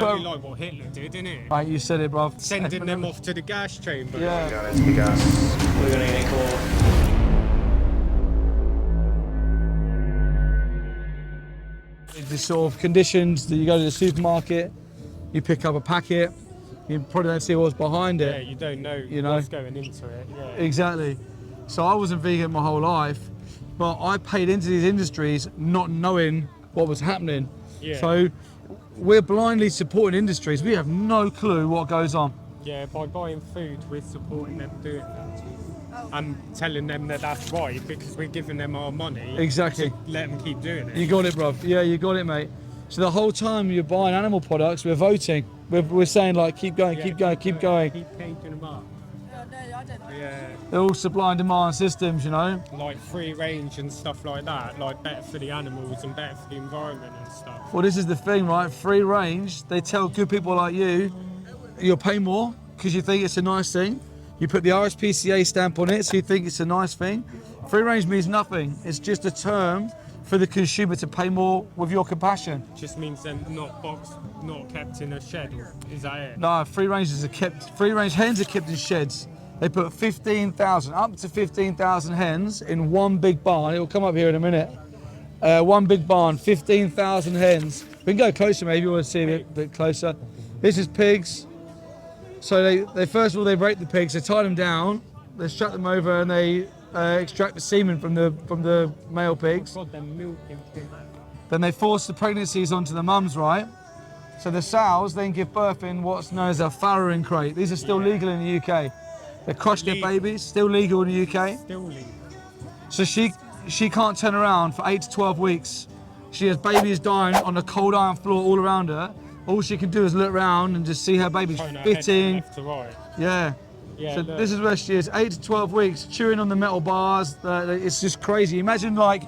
Only like what Hitler did, innit? Right, you said it, bruv. Sending them off to the gas chamber. Yeah. Got it to the gas. We're gonna get caught. The sort of conditions that you go to the supermarket, you pick up a packet, you probably don't see what's behind it. Yeah, you don't know, what's going into it. Yeah. Exactly. So I wasn't vegan my whole life, but I paid into these industries not knowing what was happening. Yeah. So we're blindly supporting industries. We have no clue what goes on. Yeah, by buying food, we're supporting them doing that. And telling them that that's right because we're giving them our money. Exactly. To let them keep doing it. You got it, bruv. Yeah, you got it, mate. So the whole time you're buying animal products, we're voting. We're saying like, keep going, keep going, keep going. Keep changing them up. Yeah. They're all supply and demand systems, you know. Like free range and stuff like that, like better for the animals and better for the environment and stuff. Well, this is the thing, right? Free range, they tell good people like you'll pay more because you think it's a nice thing. You put the RSPCA stamp on it, so you think it's a nice thing. Free range means nothing. It's just a term for the consumer to pay more with your compassion. Just means they're not boxed, not kept in a shed. Is that it? No, free range hens are kept in sheds. They put 15,000, up to 15,000 hens in one big barn. It'll come up here in a minute. One big barn, 15,000 hens. We can go closer maybe, you want to see a bit closer. This is pigs. So they first of all, they rape the pigs, they tie them down, they strap them over and they extract the semen from the male pigs. God, they're milking pigs. Then they force the pregnancies onto the mums, right? So the sows then give birth in what's known as a farrowing crate. These are still legal in the UK. They crush their babies, still legal in the UK. Still legal. So she can't turn around for 8 to 12 weeks. She has babies dying on the cold iron floor all around her. All she can do is look around and just see her babies fitting. Left to right. Yeah. Yeah, So look. this is where she is, 8 to 12 weeks, chewing on the metal bars. It's just crazy. Imagine like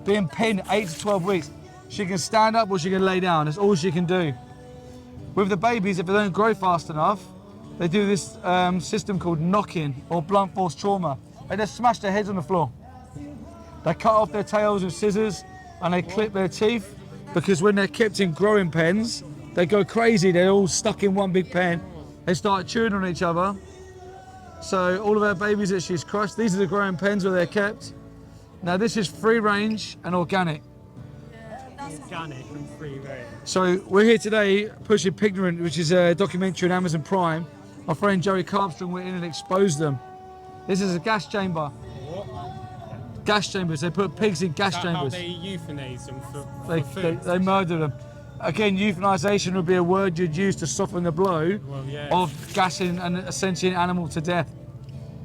being pinned 8 to 12 weeks. She can stand up or she can lay down. That's all she can do. With the babies, if they don't grow fast enough, they do this system called knocking or blunt force trauma. They just smash their heads on the floor. They cut off their tails with scissors and they clip their teeth because when they're kept in growing pens, they go crazy. They're all stuck in one big pen. They start chewing on each other. So all of our babies that she's crushed, these are the growing pens where they're kept. Now this is free range and organic. Organic and free range. So we're here today pushing Pignorant, which is a documentary on Amazon Prime. My friend Joey Carbstrong went in and exposed them. This is a gas chamber. What? Gas chambers. They put pigs in gas chambers. How they euthanize them for food? They murder them. Again, euthanization would be a word you'd use to soften the blow of gassing an sentient animal to death.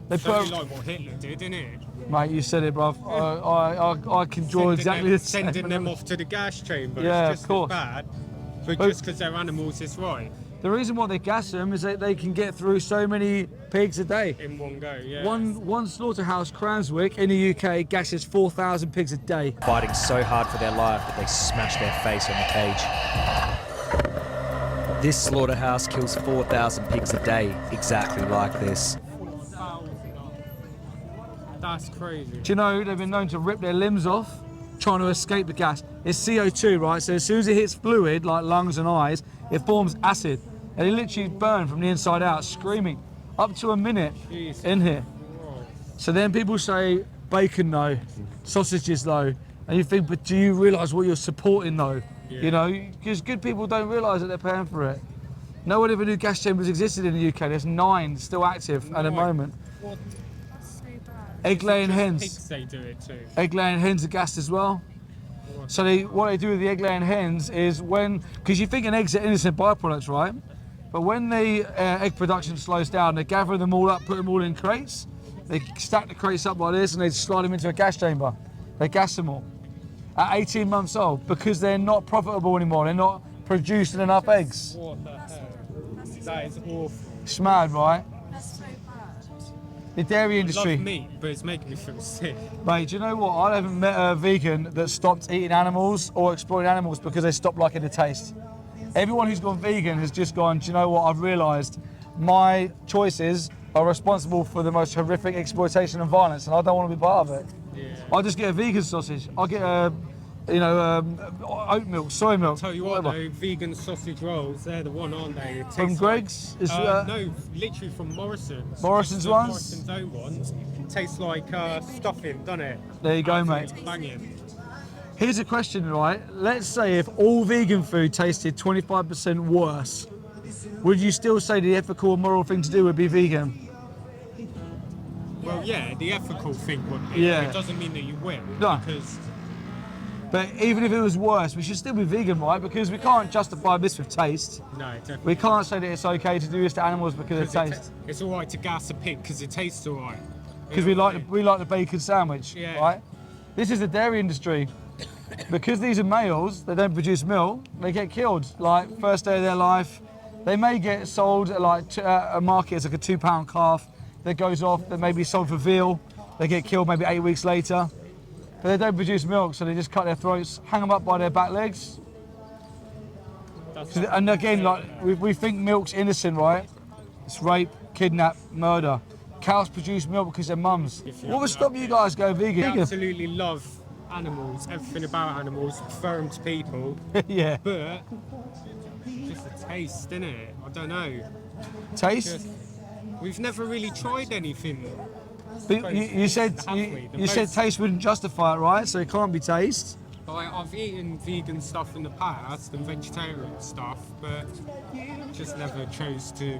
They put like what Hitler did, innit? Mate, you said it, bruv. I can draw exactly the same. Sending them off to the gas chamber. Yeah, it's just of course. as bad, but just because they're animals, it's right. The reason why they gas them is that they can get through so many pigs a day. In one go, yeah. One slaughterhouse, Cranswick, in the UK, gasses 4,000 pigs a day. Fighting so hard for their life that they smash their face on the cage. This slaughterhouse kills 4,000 pigs a day, exactly like this. 4,000. That's crazy. Do you know they've been known to rip their limbs off trying to escape the gas? It's CO2, right? So as soon as it hits fluid, like lungs and eyes, it forms acid. And they literally burn from the inside out, screaming, up to a minute in here. So then people say, bacon though, sausages though, and you think, but do you realise what you're supporting though? Yeah. You know, because good people don't realise that they're paying for it. No one ever knew gas chambers existed in the UK. There's 9 still active at the moment. What? Egg-laying hens. Pigs, they do it too. Egg-laying hens are gassed as well. So what they do with the egg-laying hens is because you think an egg's an innocent byproduct, right? But when the egg production slows down, they gather them all up, put them all in crates. They stack the crates up like this and they slide them into a gas chamber. They gas them all at 18 months old because they're not profitable anymore. They're not producing enough eggs. What the hell? That is awful. It's mad, right? That's so bad. The dairy industry. I love meat, but it's making me feel sick. Mate, do you know what? I haven't met a vegan that stopped eating animals or exploiting animals because they stopped liking the taste. Everyone who's gone vegan has just gone, do you know what? I've realised my choices are responsible for the most horrific exploitation and violence, and I don't want to be part of it. Yeah. I'll just get a vegan sausage. I'll get a you know, oat milk, soy milk. Tell you what whatever. though, vegan sausage rolls, they're the one, aren't they? It From tastes Greg's? Like, Is, no, literally from Morrison's. Morrison's Just the ones? Morrison's own ones. Tastes like stuffing, doesn't it? There you go, mate. Absolutely banging. Here's a question, right? Let's say if all vegan food tasted 25% worse, would you still say the ethical and moral thing to do would be vegan? Well, yeah, the ethical thing would be. Yeah. It doesn't mean that you will. No. Because But even if it was worse, we should still be vegan, right? Because we can't justify this with taste. no, definitely. We can't say that it's okay to do this to animals because of taste. It's all right to gas a pig because it tastes all right. Because we like the bacon sandwich, Yeah. right? This is the dairy industry. Because these are males, they don't produce milk, they get killed. Like, first day of their life, they may get sold at like a market as like a £2 calf that goes off, that may be sold for veal, they get killed maybe 8 weeks later. But they don't produce milk, so they just cut their throats, hang them up by their back legs. And again, like, we think milk's innocent, right? It's rape, kidnap, murder. Cows produce milk because they're mums. What would stop you guys going vegan? I absolutely love animals, everything about animals, prefer them to people, Yeah. but just a taste, innit? I don't know. Taste? Just, we've never really tried anything. But you said Have we? The you said most- taste wouldn't justify it, right? So it can't be taste. Like, I've eaten vegan stuff in the past and vegetarian stuff, but just never chose to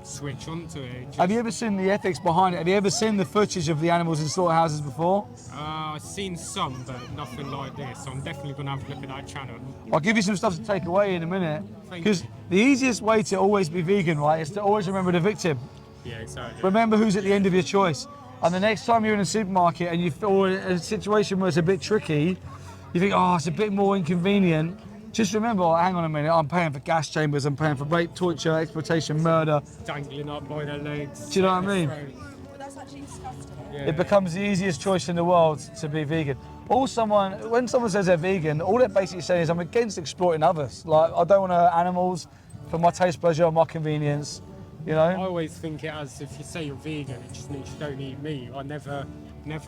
switch onto it. Just, Have you ever seen the ethics behind it? Have you ever seen the footage of the animals in slaughterhouses before? I've seen some, but nothing like this. So I'm definitely going to have a look at that channel. I'll give you some stuff to take away in a minute. Thank Because the easiest way to always be vegan, right, is to always remember the victim. Yeah, exactly. Remember who's at the end of your choice. And the next time you're in a supermarket and you feel in a situation where it's a bit tricky, you think, oh, it's a bit more inconvenient. Just remember, oh, hang on a minute, I'm paying for gas chambers, I'm paying for rape, torture, exploitation, murder. Dangling up by their legs. Do you know what I mean? But that's actually disgusting. Yeah. It becomes the easiest choice in the world to be vegan. When someone says they're vegan, all they're basically saying is I'm against exploiting others. Like, I don't want to hurt animals for my taste, pleasure, or my convenience. You I know? always think it as if you say you're vegan, it just means you don't eat meat. I never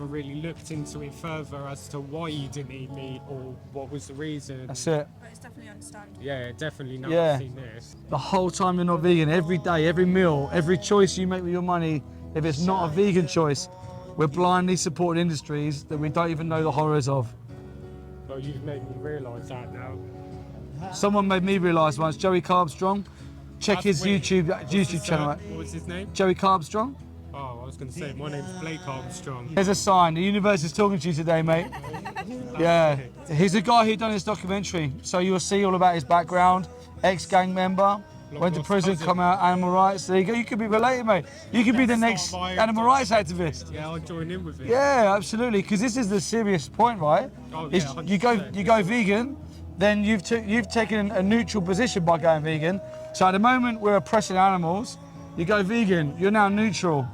really looked into it further as to why you didn't eat meat or what was the reason. That's it. But it's definitely understandable. Yeah, definitely now Yeah. I've seen this. The whole time you're not vegan, every day, every meal, every choice you make with your money, if it's not a vegan choice, we're blindly supporting industries that we don't even know the horrors of. But you've made me realise that now. Someone made me realise once, Joey Carbstrong, check That's his weird. YouTube What's his, channel. What was his name? Joey Carbstrong. Oh, I was going to say, my name's Blake Armstrong. There's a sign. The universe is talking to you today, mate. Yeah. He's the guy who done this documentary. So you'll see all about his background. Ex-gang member. Went to lost prison, cousin. come out, animal rights. There you go. You could be related, mate. You could be the next not my animal rights activist. Yeah, I'll join in with it. Yeah, absolutely. Because this is the serious point, right? Oh, Is yeah, you go 100%. vegan, then you've taken a neutral position by going vegan. So at the moment we're oppressing animals. You go vegan, you're now neutral.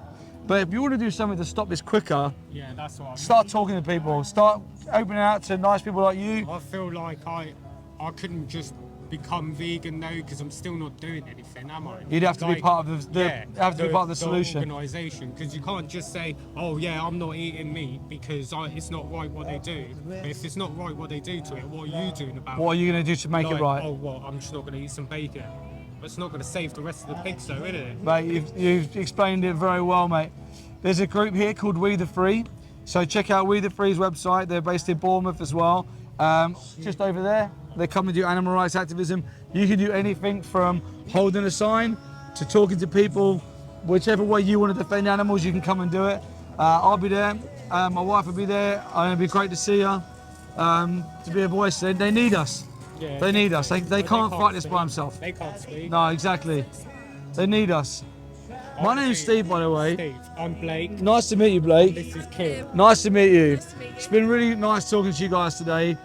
But if you want to do something to stop this quicker, Yeah, that's what I mean. start talking to people. Start opening out to nice people like you. I feel like I couldn't just become vegan now because I'm still not doing anything, am I? You'd have to be part of the be part of the solution. Organisation, because you can't just say, oh yeah, I'm not eating meat because it's not right what they do. But if it's not right what they do to it, what are you doing about What are it? you going to do to make Like, it right? Oh well, I'm just not going to eat some bacon. It's not going to save the rest of the pigs, though, is it? Mate, you've explained it very well, mate. There's a group here called We the Free. So check out We the Free's website. They're based in Bournemouth as well. Just over there, they come and do animal rights activism. You can do anything from holding a sign to talking to people. Whichever way you want to defend animals, you can come and do it. I'll be there. My wife will be there. It'd be great to see her. To be a voice. They need us. Yeah. They need us. They can't fight this by themselves. They can't speak. No, exactly. They need us. My name's Steve, by the way. Steve, I'm Blake. Nice to meet you, Blake. This is Kit. Nice to meet you. to meet you. It's been really nice talking to you guys today.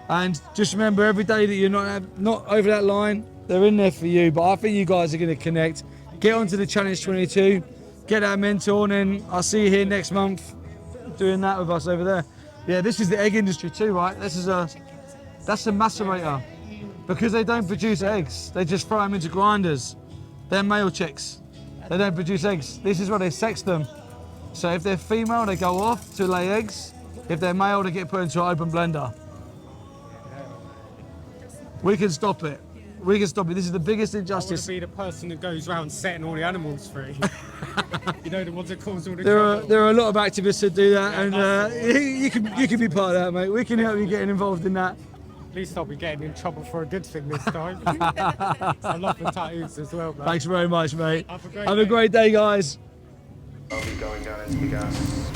And just remember, every day that you're not over that line, they're in there for you. But I think you guys are going to connect. Get onto the Challenge 22. Get that mentor, and then I'll see you here next month doing that with us over there. Yeah, this is the egg industry too, right? That's a macerator. Because they don't produce eggs, they just throw them into grinders. They're male chicks. They don't produce eggs. This is where they sex them. So if they're female, they go off to lay eggs. If they're male, they get put into an open blender. We can stop it. We can stop it. This is the biggest I want injustice. to be the person who goes around setting all the animals free. You know, the ones that cause all the There trouble. are a lot of activists that do that, Yeah, and that's you can be part of that, mate. We can help you getting involved in that. At least I'll be getting in trouble for a good thing this time. I love the tattoos as well, man. Thanks very much, mate. Have a great Have a day. great day, guys. I'll be going down into the gas.